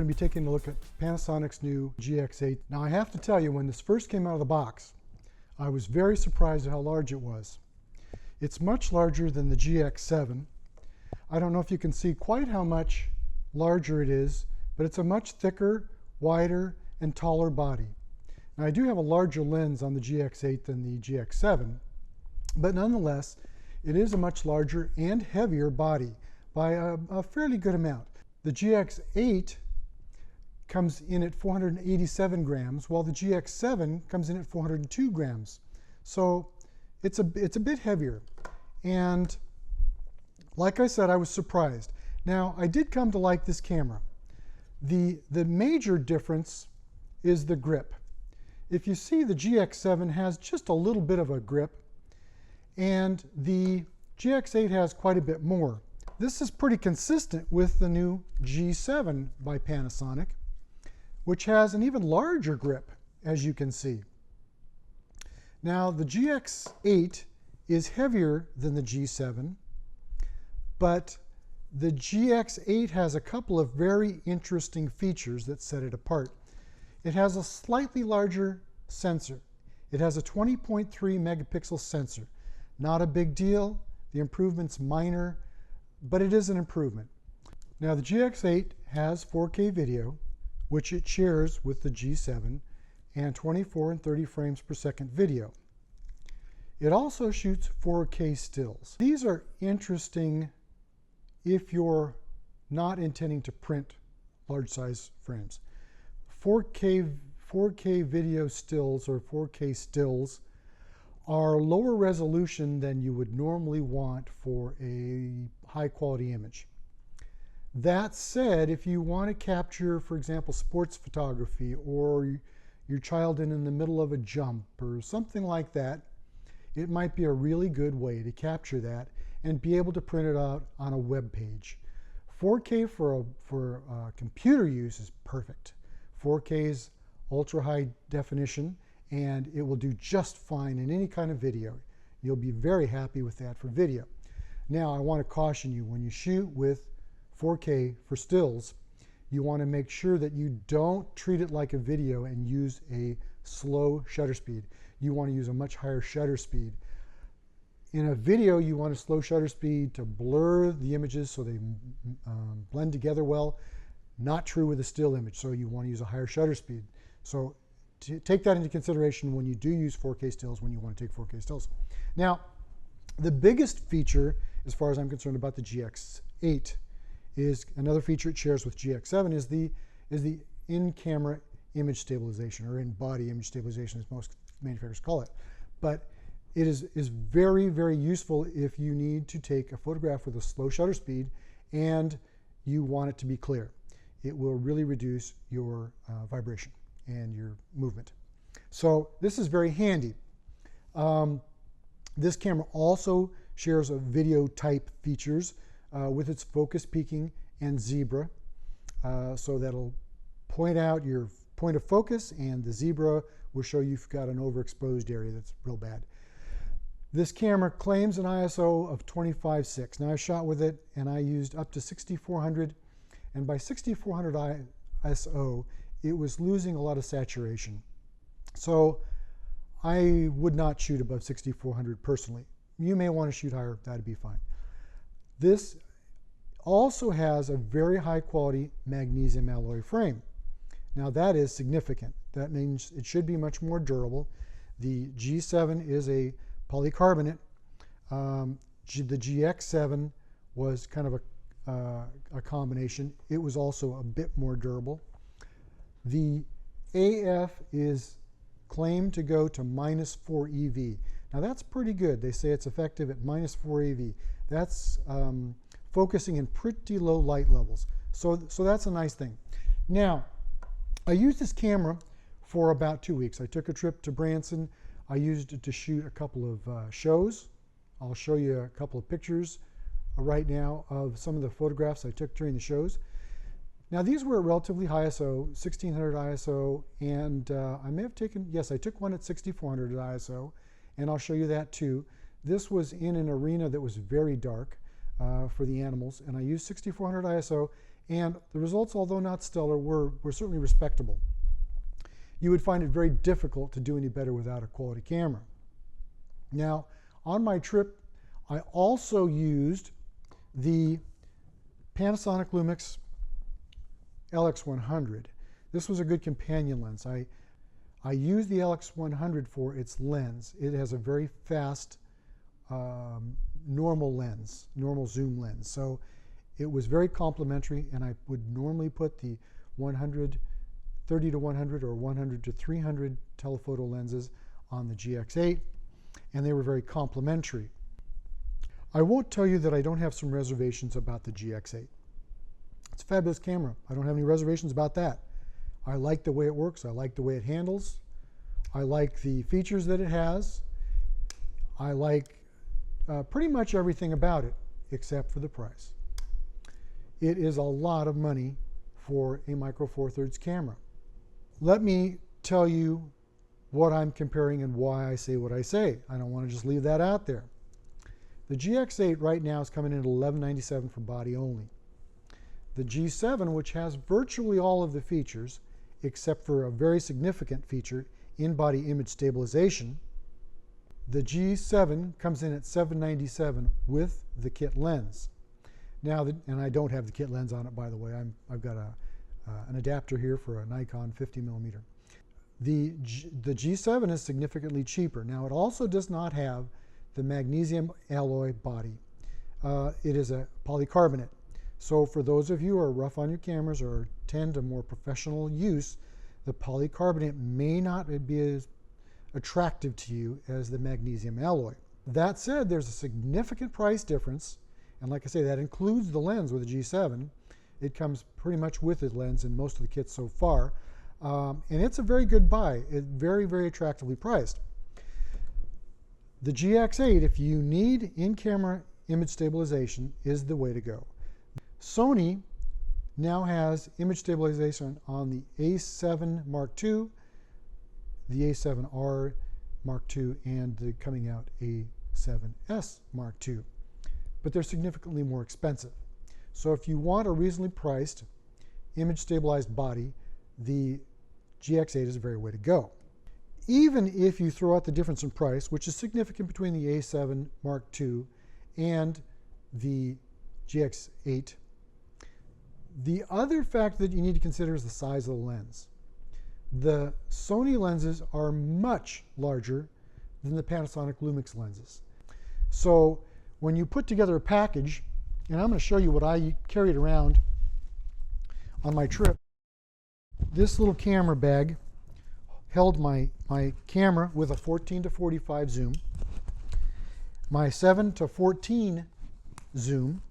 going to be taking a look at Panasonic's new GX8. Now I have to tell you, when this first came out of the box, I was very surprised at how large it was. It's much larger than the GX7. I don't know if you can see quite how much larger it is, but it's a much thicker, wider, and taller body. Now I do have a larger lens on the GX8 than the GX7, but nonetheless, it is a much larger and heavier body by a fairly good amount. The GX8 comes in at 487 grams, while the GX7 comes in at 402 grams. So it's a bit heavier. And like I said, I was surprised. Now, I did come to like this camera. The major difference is the grip. If you see, the GX7 has just a little bit of a grip, and the GX8 has quite a bit more. This is pretty consistent with the new G7 by Panasonic, which has an even larger grip, as you can see. Now, the GX8 is heavier than the G7, but the GX8 has a couple of very interesting features that set it apart. It has a slightly larger sensor. It has a 20.3 megapixel sensor. Not a big deal. The improvement's minor, but it is an improvement. Now, the GX8 has 4K video, which it shares with the G7, and 24 and 30 frames per second video. It also shoots 4K stills. These are interesting if you're not intending to print large size frames. 4K video stills, or 4K stills, are lower resolution than you would normally want for a high quality image. That said, if you want to capture, for example, sports photography, or your child in the middle of a jump or something like that, it might be a really good way to capture that and be able to print it out on a web page. 4K for computer use is perfect. 4K is ultra high definition, and it will do just fine in any kind of video. You'll be very happy with that for video. Now, I want to caution you, when you shoot with 4K for stills, you want to make sure that you don't treat it like a video and use a slow shutter speed. You want to use a much higher shutter speed. In a video, you want a slow shutter speed to blur the images so they blend together well. Not true with a still image, so you want to use a higher shutter speed. So take that into consideration when you do use 4K stills, when you want to take 4K stills. Now, the biggest feature, as far as I'm concerned, about the GX8 is another feature it shares with GX7 is the in-camera image stabilization, or in-body image stabilization, as most manufacturers call it. But it is very, very useful if you need to take a photograph with a slow shutter speed and you want it to be clear. It will really reduce your vibration and your movement. So this is very handy. This camera also shares a video type features with its focus peaking and zebra. So that'll point out your point of focus, and the zebra will show you've got an overexposed area that's real bad. This camera claims an ISO of 25.6. Now I shot with it and I used up to 6400, and by 6400 ISO, it was losing a lot of saturation. So I would not shoot above 6400 personally. You may want to shoot higher, that'd be fine. This also has a very high quality magnesium alloy frame. Now that is significant. That means it should be much more durable. The G7 is a polycarbonate. The GX7 was kind of a combination. It was also a bit more durable. The AF is claimed to go to -4 EV. Now that's pretty good. They say it's effective at -4 EV. That's focusing in pretty low light levels. So that's a nice thing. Now, I used this camera for about 2 weeks. I took a trip to Branson. I used it to shoot a couple of shows. I'll show you a couple of pictures right now of some of the photographs I took during the shows. Now these were relatively high ISO, 1600 ISO, and I may have taken, yes, I took one at 6400 ISO, and I'll show you that too. This was in an arena that was very dark for the animals, and I used 6400 ISO, And the results, although not stellar, were certainly respectable. You would find it very difficult to do any better without a quality camera. Now, on my trip, I also used the Panasonic Lumix LX100. This was a good companion lens. I used the LX100 for its lens. It has a very fast normal lens, normal zoom lens. So it was very complementary, and I would normally put the 30 to 100 or 100 to 300 telephoto lenses on the GX8, and they were very complementary. I won't tell you that I don't have some reservations about the GX8. It's a fabulous camera. I don't have any reservations about that. I like the way it works. I like the way it handles. I like the features that it has. I like pretty much everything about it except for the price. It is a lot of money for a Micro Four Thirds camera. Let me tell you what I'm comparing and why I say what I say. I don't want to just leave that out there. The GX8 right now is coming in at $1197 for body only. The G7, which has virtually all of the features, except for a very significant feature, in-body image stabilization, the G7 comes in at $797 with the kit lens. Now, and I don't have the kit lens on it, by the way. I've got an adapter here for a Nikon 50mm. The G7 is significantly cheaper. Now, it also does not have the magnesium alloy body. It is a polycarbonate. So for those of you who are rough on your cameras or tend to more professional use, the polycarbonate may not be as attractive to you as the magnesium alloy. That said, there's a significant price difference, and like I say, that includes the lens with the G7. It comes pretty much with the lens in most of the kits so far, and it's a very good buy. It's very, very attractively priced. The GX8, if you need in-camera image stabilization, is the way to go. Sony now has image stabilization on the A7 Mark II, the A7R Mark II, and the coming out A7S Mark II. But they're significantly more expensive. So if you want a reasonably priced image stabilized body, the GX8 is a very way to go. Even if you throw out the difference in price, which is significant between the A7 Mark II and the GX8, the other factor that you need to consider is the size of the lens. The Sony lenses are much larger than the Panasonic Lumix lenses. So when you put together a package, and I'm going to show you what I carried around on my trip, this little camera bag held my camera with a 14 to 45 zoom, my 7 to 14 zoom,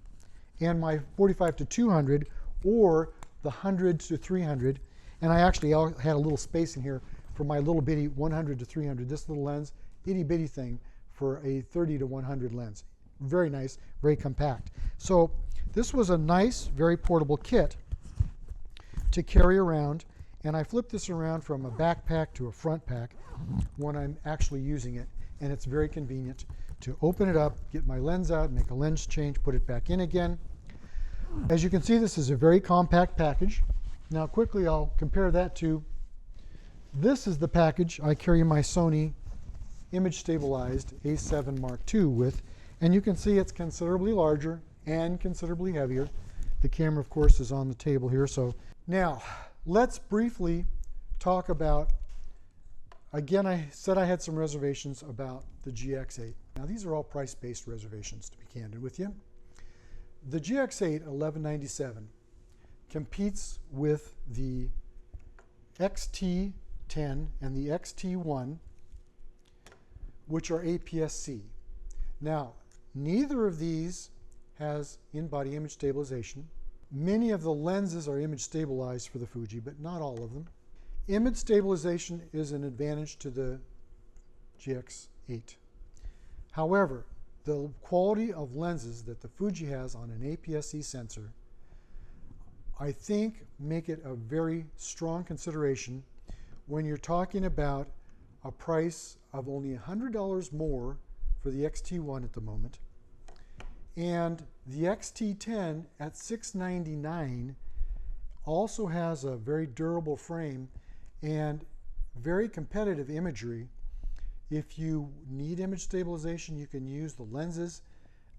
and my 45 to 200, or the 100 to 300, and I actually had a little space in here for my little bitty 100 to 300, this little lens, itty bitty thing for a 30 to 100 lens. Very nice, very compact. So this was a nice, very portable kit to carry around, and I flip this around from a backpack to a front pack when I'm actually using it, and it's very convenient to open it up, get my lens out, make a lens change, put it back in again. As you can see, this is a very compact package. Now quickly I'll compare that to, this is the package I carry my Sony image stabilized A7 Mark II with, and you can see it's considerably larger and considerably heavier. The camera, of course, is on the table here. So now let's briefly talk about, again, I said I had some reservations about the GX8. Now these are all price-based reservations, to be candid with you. The GX8 $1197 competes with the X-T10 and the X-T1, which are APS-C. Now, neither of these has in-body image stabilization. Many of the lenses are image stabilized for the Fuji, but not all of them. Image stabilization is an advantage to the GX8. However, the quality of lenses that the Fuji has on an APS-C sensor, I think, make it a very strong consideration when you're talking about a price of only $100 more for the X-T1 at the moment, and the X-T10 at $699 also has a very durable frame and very competitive imagery. If you need image stabilization, you can use the lenses.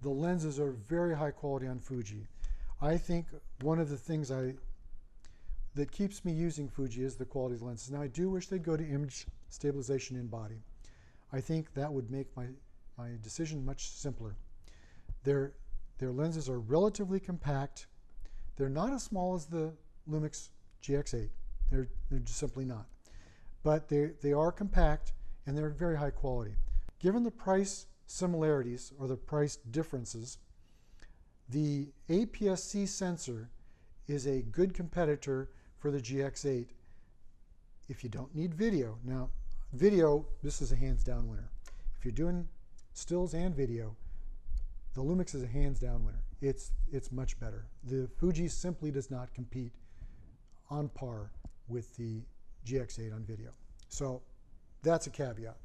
The lenses are very high quality on Fuji. I think one of the things that keeps me using Fuji is the quality of the lenses. Now, I do wish they'd go to image stabilization in body. I think that would make my decision much simpler. Their lenses are relatively compact. They're not as small as the Lumix GX8. They're just simply not. But they are compact and they're very high quality. Given the price similarities or the price differences, the APS-C sensor is a good competitor for the GX8 if you don't need video. Now, video, this is a hands down winner. If you're doing stills and video, the Lumix is a hands down winner. It's much better. The Fuji simply does not compete on par with the GX8 on video. So that's a caveat.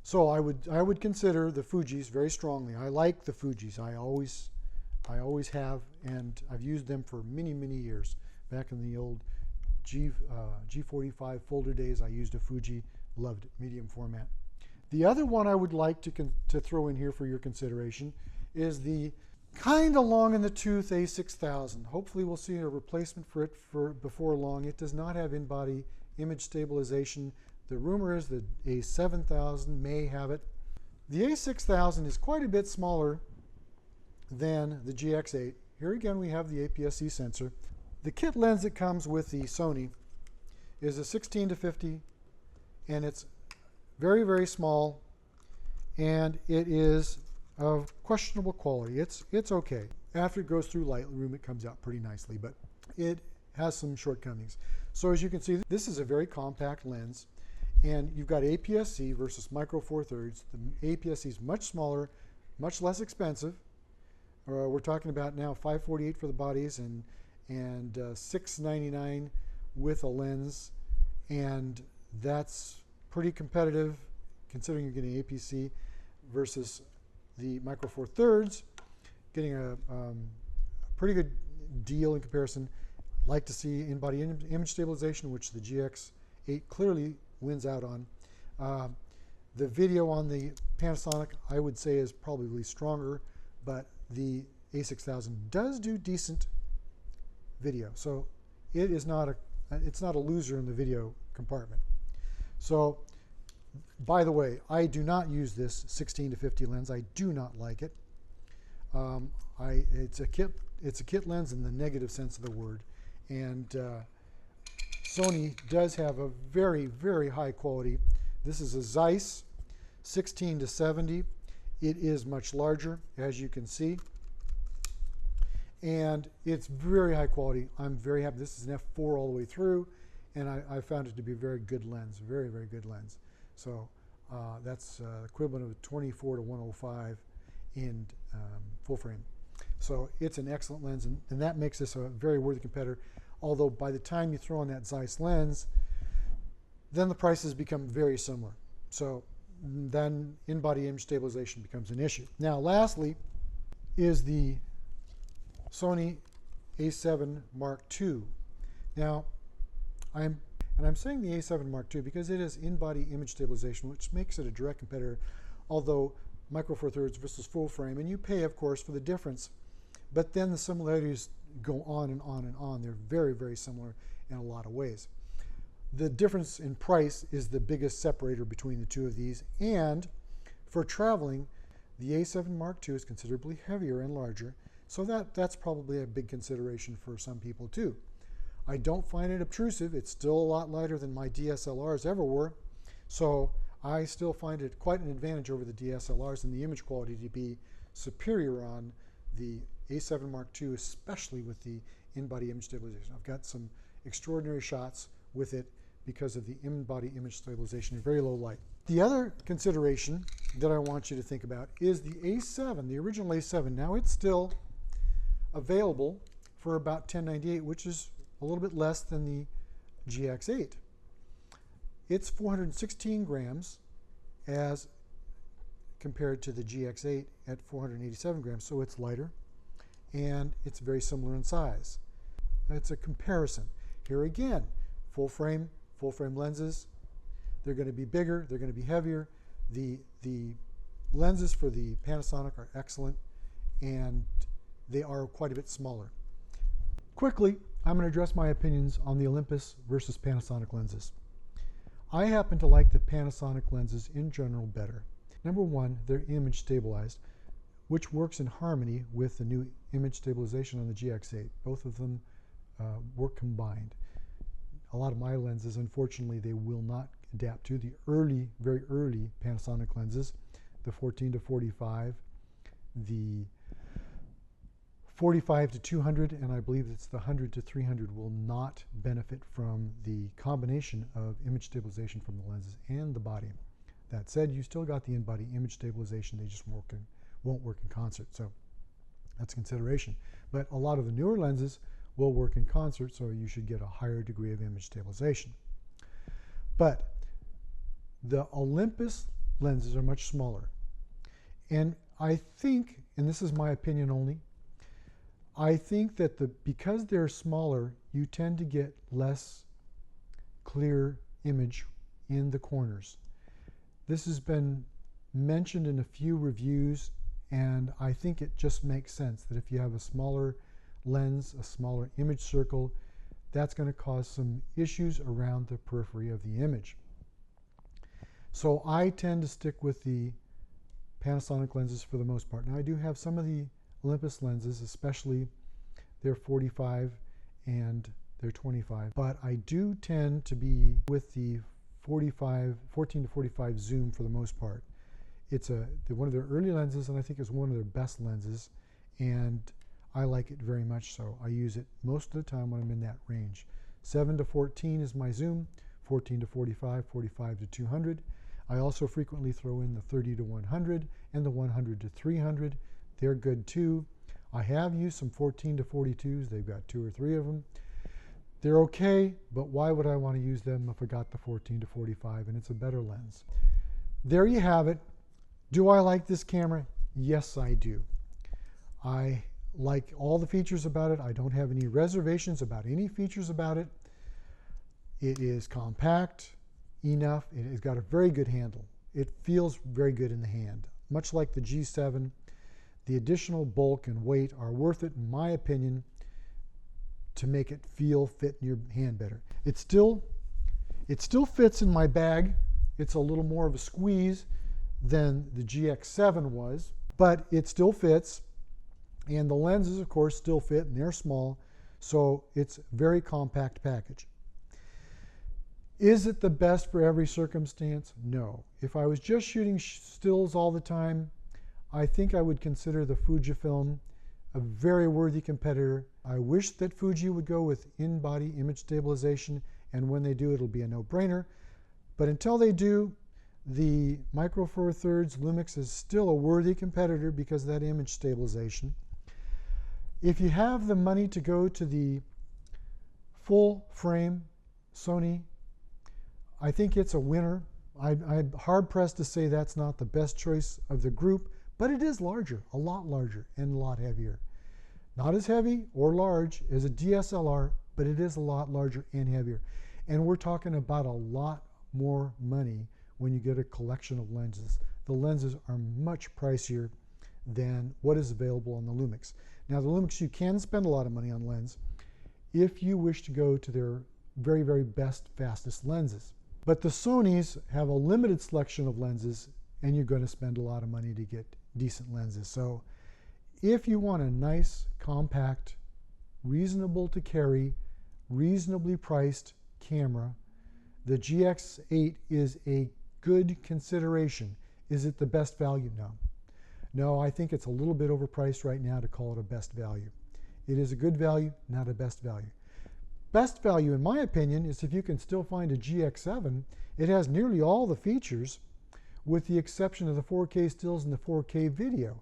So I would consider the Fujis very strongly. I like the Fujis. I always have, and I've used them for many, many years. Back in the old G45 folder days, I used a Fuji, loved it, medium format. The other one I would like to throw in here for your consideration is the kind of long in the tooth A6000. Hopefully we'll see a replacement for it before long. It does not have in-body image stabilization. The rumor is the A7000 may have it. The A6000 is quite a bit smaller than the GX8. Here again we have the APS-C sensor. The kit lens that comes with the Sony is a 16-50, and it's very, very small, and it is of questionable quality. It's okay. After it goes through Lightroom, it comes out pretty nicely, but it has some shortcomings. So as you can see, this is a very compact lens, and you've got APS-C versus micro four thirds. The APS-C is much smaller, much less expensive. We're talking about now $548 for the bodies and $699 with a lens, and that's pretty competitive considering you're getting APS-C versus the micro four thirds, getting a pretty good deal in comparison. I'd like to see in-body image stabilization, which the GX8 clearly wins out on. The video on the Panasonic, I would say, is probably stronger, but the A6000 does do decent video, so it's not a loser in the video compartment. So, by the way, I do not use this 16-50 lens. I do not like it. It's a kit lens in the negative sense of the word, and Sony does have a very, very high quality. This is a Zeiss 16-70. It is much larger, as you can see, and it's very high quality. I'm very happy. This is an f4 all the way through, and I found it to be a very good lens, very, very good lens. So that's equivalent of 24 to 105 in full frame. So it's an excellent lens, and that makes this a very worthy competitor. Although by the time you throw on that Zeiss lens, then the prices become very similar. So then in-body image stabilization becomes an issue. Now, lastly is the Sony A7 Mark II. Now, I'm saying the A7 Mark II because it is in-body image stabilization, which makes it a direct competitor, although micro four thirds versus full frame, and you pay, of course, for the difference. But then the similarities go on and on and on. They're very, very similar in a lot of ways. The difference in price is the biggest separator between the two of these, and for traveling, the A7 Mark II is considerably heavier and larger, so that's probably a big consideration for some people too. I don't find it obtrusive. It's still a lot lighter than my DSLRs ever were, so I still find it quite an advantage over the DSLRs and the image quality to be superior on the A7 Mark II, especially with the in-body image stabilization. I've got some extraordinary shots with it because of the in-body image stabilization in very low light. The other consideration that I want you to think about is the A7, the original A7. Now it's still available for about $1098, which is a little bit less than the GX8. It's 416 grams as compared to the GX8 at 487 grams, so it's lighter and it's very similar in size. it's a comparison. Here again, full frame lenses. They're going to be bigger, they're going to be heavier. The lenses for the Panasonic are excellent, and they are quite a bit smaller. Quickly, I'm going to address my opinions on the Olympus versus Panasonic lenses. I happen to like the Panasonic lenses in general better. Number one, they're image stabilized, which works in harmony with the new image stabilization on the GX8. Both of them work combined. A lot of my lenses, unfortunately, they will not adapt to the very early Panasonic lenses, the 14 to 45, the 45 to 200, and I believe it's the 100 to 300 will not benefit from the combination of image stabilization from the lenses and the body. That said, you still got the in-body image stabilization, they just won't work in concert, so that's a consideration. But a lot of the newer lenses will work in concert, so you should get a higher degree of image stabilization. But the Olympus lenses are much smaller. And I think, and this is my opinion only, I think that because they're smaller, you tend to get less clear image in the corners. This has been mentioned in a few reviews, and I think it just makes sense that if you have a smaller lens, a smaller image circle, that's going to cause some issues around the periphery of the image. So I tend to stick with the Panasonic lenses for the most part. Now I do have some of the Olympus lenses, especially their 45 and their 25, but I do tend to be with the 14 to 45 zoom for the most part. It's one of their early lenses, and I think it's one of their best lenses, and I like it very much so. I use it most of the time when I'm in that range. 7 to 14 is my zoom, 14 to 45, 45 to 200. I also frequently throw in the 30 to 100 and the 100 to 300. They're good too. I have used some 14 to 42s. They've got 2 or 3 of them. They're okay, but why would I want to use them if I got the 14 to 45 and it's a better lens? There you have it. Do I like this camera? Yes, I do. I like all the features about it. I don't have any reservations about any features about it. It is compact enough. It has got a very good handle. It feels very good in the hand. Much like the G7, the additional bulk and weight are worth it, in my opinion, to make it fit in your hand better. It still fits in my bag. It's a little more of a squeeze than the GX7 was, but it still fits. And the lenses, of course, still fit, and they're small, so it's a very compact package. Is it the best for every circumstance? No. If I was just shooting stills all the time, I think I would consider the Fujifilm a very worthy competitor. I wish that Fuji would go with in-body image stabilization, and when they do, it'll be a no-brainer. But until they do, the Micro Four Thirds Lumix is still a worthy competitor because of that image stabilization. If you have the money to go to the full frame Sony, I think it's a winner. I'm hard-pressed to say that's not the best choice of the group, but it is larger, a lot larger, and a lot heavier. Not as heavy or large as a DSLR, but it is a lot larger and heavier. And we're talking about a lot more money when you get a collection of lenses. The lenses are much pricier than what is available on the Lumix. Now the Lumix, you can spend a lot of money on lens if you wish to go to their very, very best, fastest lenses. But the Sonys have a limited selection of lenses, and you're going to spend a lot of money to get decent lenses. So if you want a nice, compact, reasonable to carry, reasonably priced camera, the GX8 is a good consideration. Is it the best value? No. No, I think it's a little bit overpriced right now to call it a best value. It is a good value, not a best value. Best value, in my opinion, is if you can still find a GX7. It has nearly all the features, with the exception of the 4K stills and the 4K video.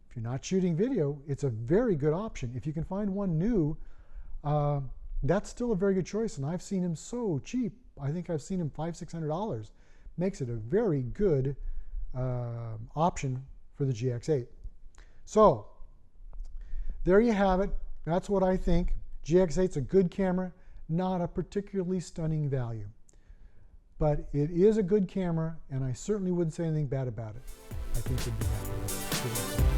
If you're not shooting video, it's a very good option. If you can find one new, that's still a very good choice, and I've seen them so cheap. I think I've seen them $500–600. Makes it a very good option for the GX8. So there you have it. That's what I think. GX8's a good camera, not a particularly stunning value. But it is a good camera, and I certainly wouldn't say anything bad about it. I think you'd be happy with it.